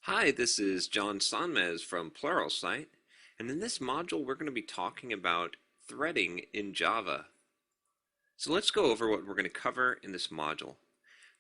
Hi, this is John Sonmez from Pluralsight, and in this module we're going to be talking about threading in Java. So let's go over what we're going to cover in this module.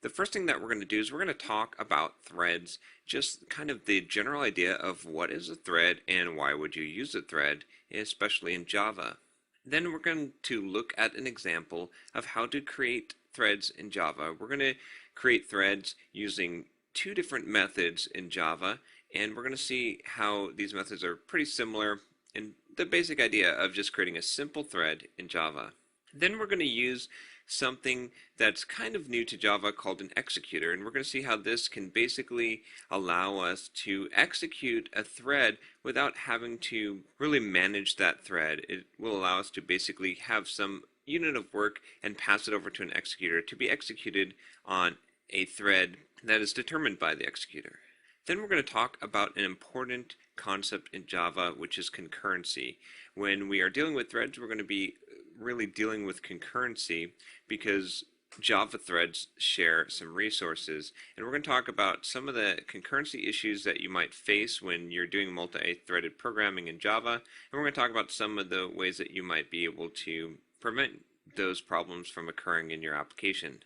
The first thing that we're going to do is we're going to talk about threads, just kind of the general idea of what is a thread and why would you use a thread, especially in Java. Then we're going to look at an example of how to create threads in Java. We're going to create threads using two different methods in Java, and we're going to see how these methods are pretty similar in the basic idea of just creating a simple thread in Java. Then we're going to use something that's kind of new to Java called an executor, and we're going to see how this can basically allow us to execute a thread without having to really manage that thread. It will allow us to basically have some unit of work and pass it over to an executor to be executed on a thread that is determined by the executor. Then we're going to talk about an important concept in Java, which is concurrency. When we are dealing with threads, we're going to be really dealing with concurrency because Java threads share some resources, and we're going to talk about some of the concurrency issues that you might face when you're doing multi-threaded programming in Java, and we're going to talk about some of the ways that you might be able to prevent those problems from occurring in your application.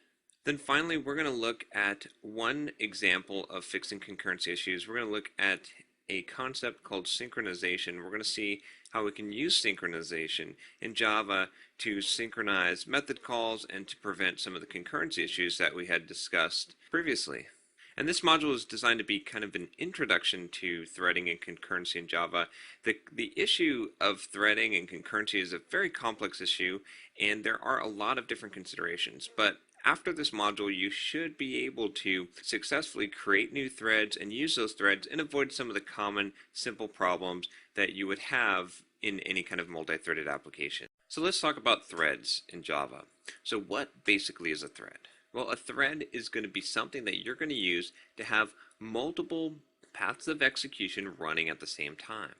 Then finally, we're going to look at one example of fixing concurrency issues. We're going to look at a concept called synchronization. We're going to see how we can use synchronization in Java to synchronize method calls and to prevent some of the concurrency issues that we had discussed previously. And this module is designed to be kind of an introduction to threading and concurrency in Java. The issue of threading and concurrency is a very complex issue, and there are a lot of different considerations. But after this module, you should be able to successfully create new threads and use those threads and avoid some of the common simple problems that you would have in any kind of multi-threaded application. So let's talk about threads in Java. So what basically is a thread? Well, a thread is going to be something that you're going to use to have multiple paths of execution running at the same time.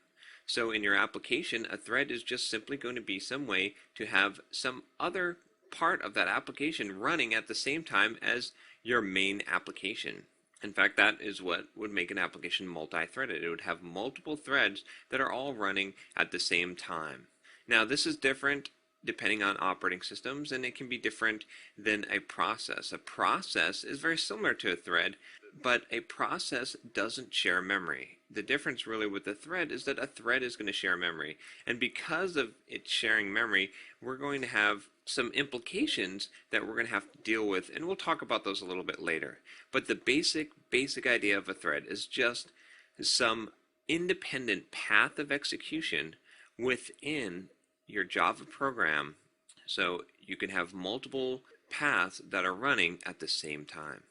So in your application, a thread is just simply going to be some way to have some other part of that application running at the same time as your main application. In fact, that is what would make an application multi-threaded. It would have multiple threads that are all running at the same time. Now, this is different depending on operating systems, and it can be different than a process. A process is very similar to a thread, but a process doesn't share memory. The difference really with a thread is that a thread is going to share memory, and because of it sharing memory, we're going to have some implications that we're going to have to deal with, and we'll talk about those a little bit later. But the basic idea of a thread is just some independent path of execution within your Java program, so you can have multiple paths that are running at the same time.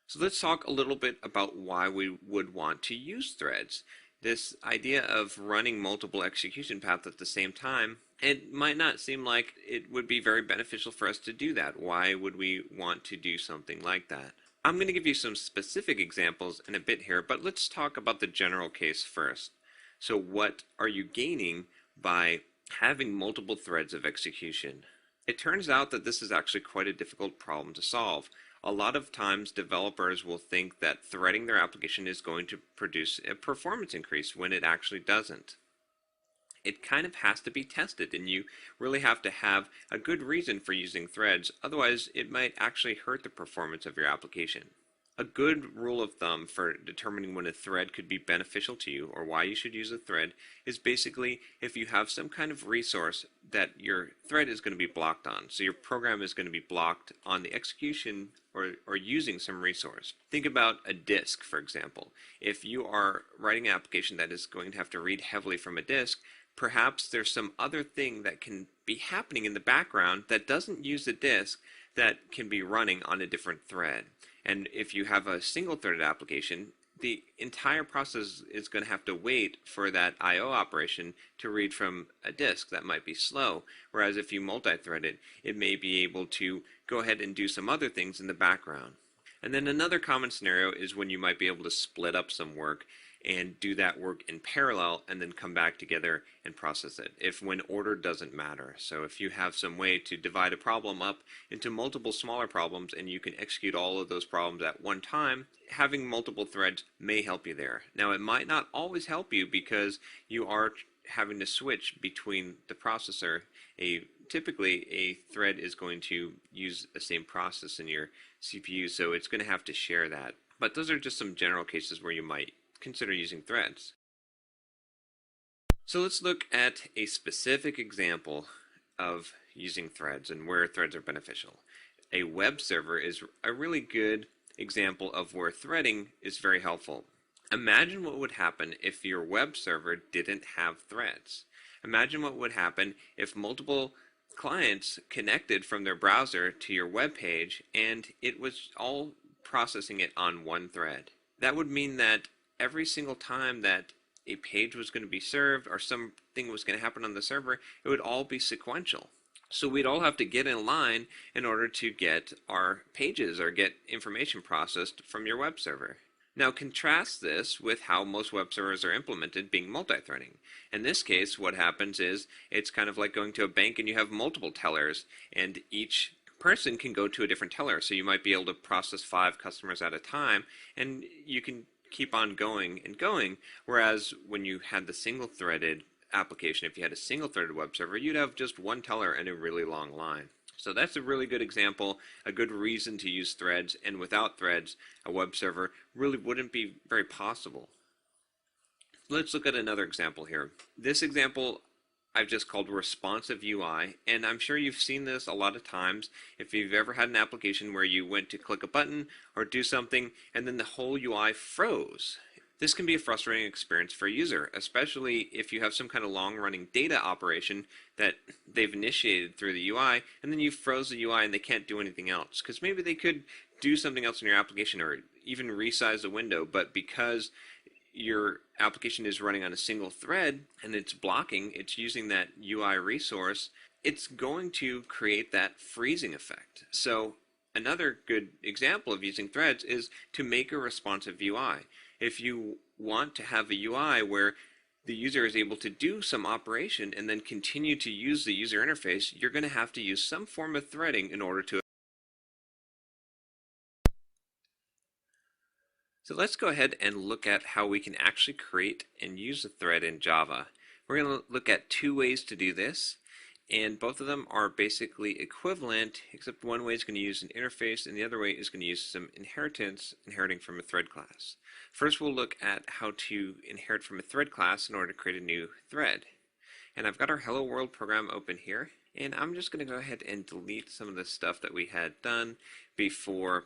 So let's talk a little bit about why we would want to use threads. This idea of running multiple execution paths at the same time, it might not seem like it would be very beneficial for us to do that. Why would we want to do something like that? I'm going to give you some specific examples in a bit here, but let's talk about the general case first. So what are you gaining by having multiple threads of execution? It turns out that this is actually quite a difficult problem to solve. A lot of times developers will think that threading their application is going to produce a performance increase when it actually doesn't. It kind of has to be tested, and you really have to have a good reason for using threads, otherwise it might actually hurt the performance of your application. A good rule of thumb for determining when a thread could be beneficial to you or why you should use a thread is basically if you have some kind of resource that your thread is going to be blocked on. So your program is going to be blocked on the execution or using some resource. Think about a disk, for example. If you are writing an application that is going to have to read heavily from a disk, perhaps there's some other thing that can be happening in the background that doesn't use the disk that can be running on a different thread. And if you have a single-threaded application, the entire process is going to have to wait for that I/O operation to read from a disk. That might be slow. Whereas if you multi-thread it, it may be able to go ahead and do some other things in the background. And then another common scenario is when you might be able to split up some work. and do that work in parallel and then come back together and process it if when order doesn't matter. So if you have some way to divide a problem up into multiple smaller problems and you can execute all of those problems at one time, having multiple threads may help you there. Now it might not always help you because you are having to switch between the processor. Typically a thread is going to use the same process in your CPU, so it's going to have to share that. But those are just some general cases where you might consider using threads. So let's look at a specific example of using threads and where threads are beneficial. A web server is a really good example of where threading is very helpful. Imagine what would happen if your web server didn't have threads. Imagine what would happen if multiple clients connected from their browser to your web page and it was all processing it on one thread. That would mean that every single time that a page was going to be served or something was going to happen on the server, it would all be sequential. So we'd all have to get in line in order to get our pages or get information processed from your web server. Now contrast this with how most web servers are implemented, being multi-threading. In this case, what happens is it's kind of like going to a bank and you have multiple tellers, and each person can go to a different teller. So you might be able to process 5 customers at a time, and you can keep on going and going. Whereas when you had the single-threaded application, if you had a single-threaded web server, you'd have just one teller and a really long line. So that's a really good example, a good reason to use threads, and without threads, a web server really wouldn't be very possible. Let's look at another example here. This example I've just called responsive UI, and I'm sure you've seen this a lot of times if you've ever had an application where you went to click a button or do something and then the whole UI froze. This can be a frustrating experience for a user, especially if you have some kind of long-running data operation that they've initiated through the UI, and then you froze the UI and they can't do anything else. Because maybe they could do something else in your application or even resize the window, but because your application is running on a single thread and it's blocking, it's using that UI resource, it's going to create that freezing effect. So another good example of using threads is to make a responsive UI. If you want to have a UI where the user is able to do some operation and then continue to use the user interface, you're going to have to use some form of threading in order to. So let's go ahead and look at how we can actually create and use a thread in Java. We're going to look at 2 ways to do this, and both of them are basically equivalent, except one way is going to use an interface and the other way is going to use some inheriting from a thread class. First we'll look at how to inherit from a thread class in order to create a new thread. And I've got our Hello World program open here, and I'm just going to go ahead and delete some of the stuff that we had done before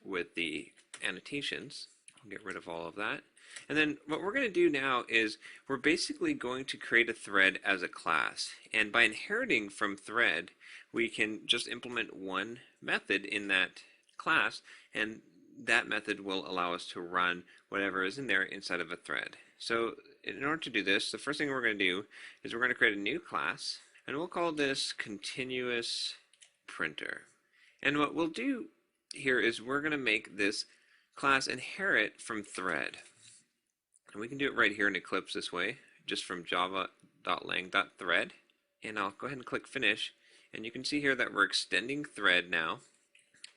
with the annotations. I'll get rid of all of that. And then what we're going to do now is we're basically going to create a thread as a class. And by inheriting from thread, we can just implement one method in that class, and that method will allow us to run whatever is in there inside of a thread. So in order to do this, the first thing we're going to do is we're going to create a new class, and we'll call this continuous printer. And what we'll do here is we're going to make this class inherit from thread. And we can do it right here in Eclipse this way, just from java.lang.thread. And I'll go ahead and click finish. And you can see here that we're extending thread now.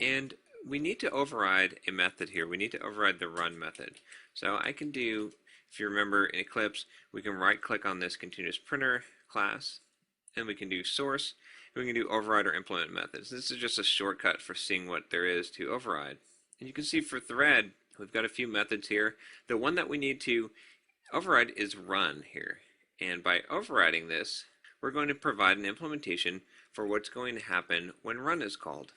And we need to override a method here. We need to override the run method. So I can do, if you remember in Eclipse, we can right click on this continuous printer class, and we can do source, and we can do override or implement methods. This is just a shortcut for seeing what there is to override. And you can see for thread, we've got a few methods here. The one that we need to override is run here. And by overriding this, we're going to provide an implementation for what's going to happen when run is called.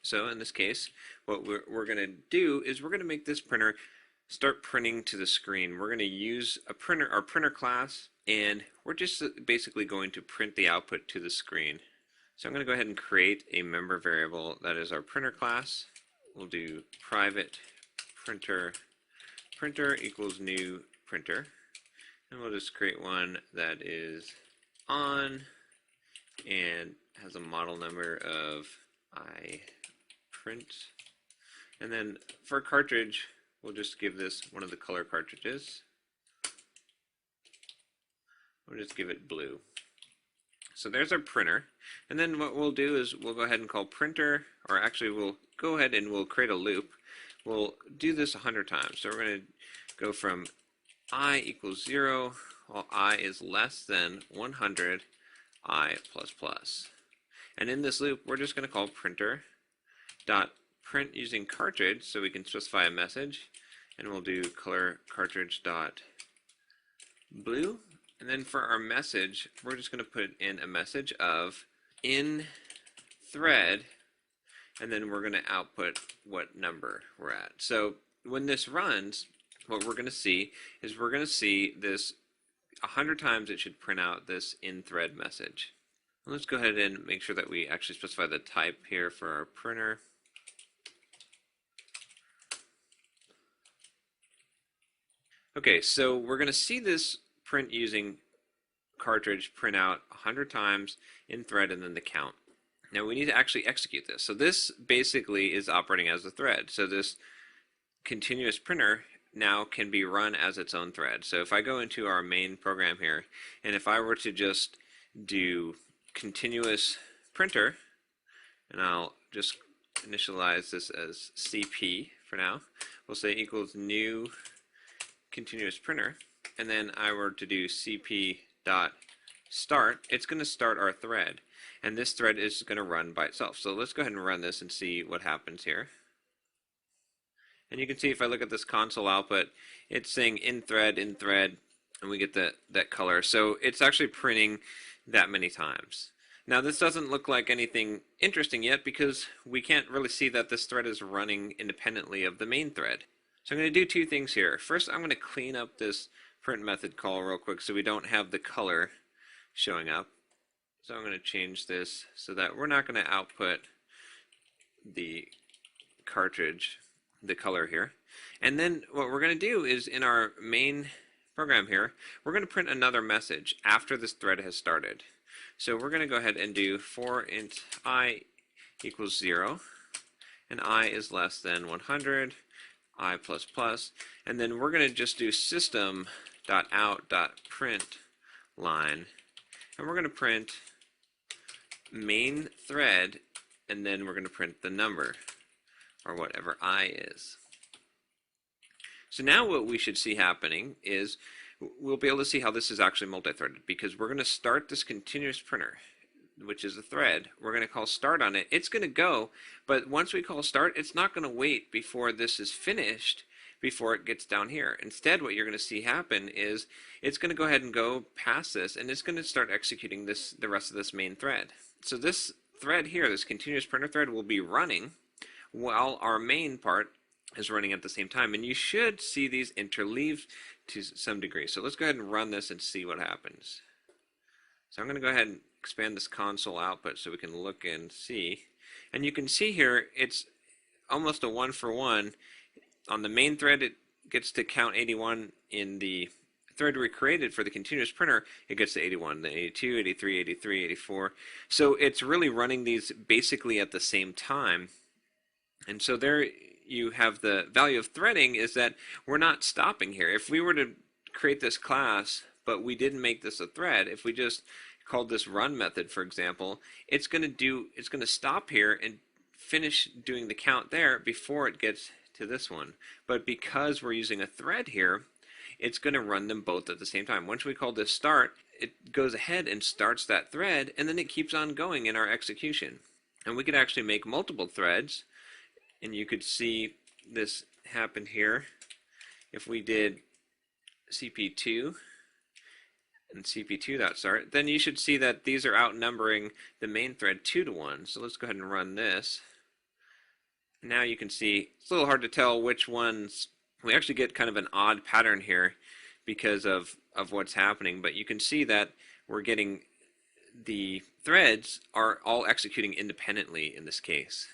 So in this case, what we're going to do is we're going to make this printer start printing to the screen. We're going to use our printer class, and we're just basically going to print the output to the screen. So I'm going to go ahead and create a member variable that is our printer class. We'll do private printer equals new printer, and we'll just create one that is on and has a model number of iPrint. And then for cartridge, we'll just give this one of the color cartridges. We'll just give it blue. So there's our printer. And then what we'll do is we'll go ahead and call printer, or actually we'll go ahead and we'll create a loop. We'll do this 100 times. So we're going to go from I equals 0, while I is less than 100, I plus plus. And in this loop, we're just going to call printer dot print using cartridge, so we can specify a message. And we'll do color cartridge dot blue. And then for our message, we're just going to put in a message of in thread, and then we're going to output what number we're at. So when this runs, what we're going to see is we're going to see this 100 times. It should print out this in thread message. Let's go ahead and make sure that we actually specify the type here for our printer. Okay, so we're going to see this print using cartridge print out 100 times in thread and then the count. Now we need to actually execute this. So this basically is operating as a thread. So this continuous printer now can be run as its own thread. So if I go into our main program here, and if I were to just do continuous printer, and I'll just initialize this as CP for now, we'll say equals new continuous printer, and then I were to do CP dot start, it's going to start our thread, and this thread is going to run by itself. So let's go ahead and run this and see what happens here. And you can see if I look at this console output, it's saying in thread, and we get that color. So it's actually printing that many times. Now this doesn't look like anything interesting yet because we can't really see that this thread is running independently of the main thread. So I'm going to do two things here. First, I'm going to clean up this print method call real quick so we don't have the color showing up. So I'm going to change this so that we're not going to output the cartridge, the color here. And then what we're going to do is in our main program here, we're going to print another message after this thread has started. So we're going to go ahead and do for int I equals 0, and I is less than 100, I plus plus, and then we're going to just do system.out.print line, and we're going to print main thread, and then we're going to print the number, or whatever I is. So now what we should see happening is we'll be able to see how this is actually multi-threaded, because we're going to start this continuous printer, which is a thread. We're going to call start on it. It's going to go, but once we call start, it's not going to wait before this is finished before it gets down here. Instead, what you're going to see happen is it's going to go ahead and go past this, and it's going to start executing the rest of this main thread. So this thread here, this continuous printer thread, will be running while our main part is running at the same time. And you should see these interleave to some degree. So let's go ahead and run this and see what happens. So I'm going to go ahead and expand this console output so we can look and see. And you can see here it's almost a 1-for-1. On the main thread, it gets to count 81. In the thread we created for the continuous printer, it gets to 81, then 82, 83, 83, 84. So it's really running these basically at the same time. And so there you have the value of threading, is that we're not stopping here. If we were to create this class, but we didn't make this a thread, if we just called this run method, for example, it's going to stop here and finish doing the count there before it gets to this one. But because we're using a thread here, it's going to run them both at the same time. Once we call this start, it goes ahead and starts that thread, and then it keeps on going in our execution. And we could actually make multiple threads, and you could see this happen here. If we did CP2 and CP2.start, then you should see that these are outnumbering the main thread 2-to-1. So let's go ahead and run this. Now you can see it's a little hard to tell which ones. We actually get kind of an odd pattern here because of what's happening, but you can see that we're getting the threads are all executing independently in this case.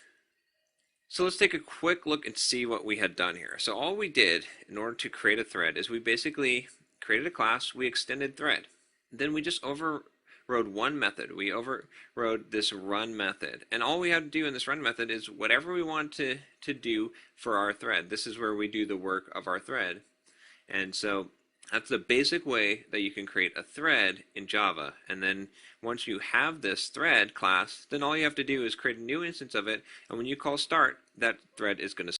So let's take a quick look and see what we had done here. So all we did in order to create a thread is we basically created a class, we extended thread. Then we just overrode one method. We overrode this run method. And all we have to do in this run method is whatever we want to do for our thread. This is where we do the work of our thread. And so That's the basic way that you can create a thread in Java. And then once you have this thread class, then all you have to do is create a new instance of it. And when you call start, that thread is going to